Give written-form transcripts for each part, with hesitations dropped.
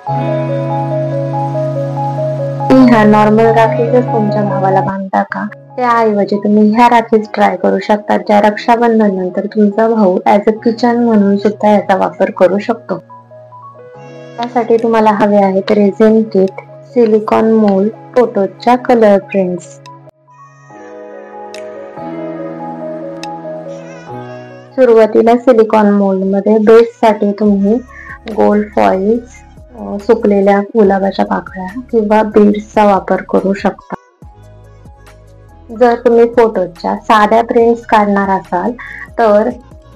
ह्या नॉर्मल राखीच तुमच्या भावाला बांधता का, त्याऐवजी तुम्ही ह्या राखीच ट्राय करू शकता, ज्या रक्षाबंधन नंतर तुमचा भाऊ ऍज अ किचन म्हणून सुद्धा याचा वापर करू शकतो. त्यासाठी तुम्हाला हवे आहेत रेझिन किट, सिलिकॉन मोल्ड, फोटोच्या कलर प्रिंट्स. सुरुवातीला सिलिकॉन मोल्ड मध्ये बेस साठी तुम्ही गोल्ड फॉइल्स, सुकलेल्या गुलाबाच्या पाकळ्या किंवा बीड्सचा वापर करू शकता. जर तुम्ही फोटोच्या साध्या प्रिंट्स काढणार असाल तर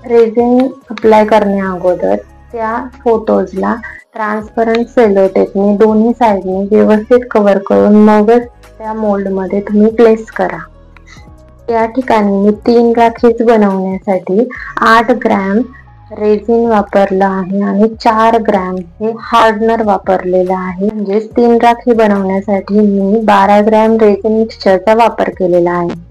रेझिन अप्लाय करण्या अगोदर त्या फोटोजला ट्रान्सपरंट सेलो टेपने दोन्ही साइडने व्यवस्थित कव्हर करून मगच त्या मोल्ड मध्ये तुम्ही प्लेस करा. या ठिकाणी मी 3 राखीज बनवण्यासाठी 8 ग्रॅम रेझिन वापरला आहे आणि 4 ग्रॅम हे हार्डनर वापरलेलं आहे. म्हणजेच 3 राखी बनवण्यासाठी मी 12 ग्रॅम रेझिन मिक्सचरचा वापर केलेला आहे.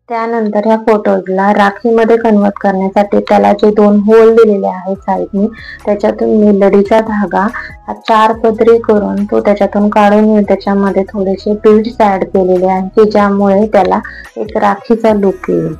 त्यानंतर या फोटोजला राखीमध्ये कन्वर्ट करण्यासाठी त्याला जे 2 होल दिलेले आहेत साईडने, त्याच्यातून मी लढीचा धागा हा 4 पदरी करून तो त्याच्यातून काढून मी त्याच्यामध्ये थोडेसे बीड्स ऍड केलेले आहेत की ज्यामुळे त्याला एक राखीचा लुक येईल.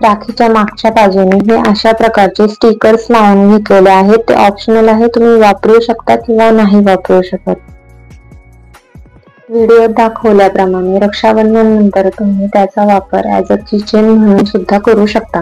राखीच्या मागच्या बाजूने हे अशा प्रकारचे स्टिकर्स लावून घेतलेले आहेत. ते ऑप्शनल आहे, तुम्ही वापरू शकता किंवा नाही वापरू शकत. व्हिडिओत दाखवल्याप्रमाणे रक्षाबंधन नंतर तुम्ही त्याचा वापर ऍज अ किचन म्हणून सुद्धा करू शकता.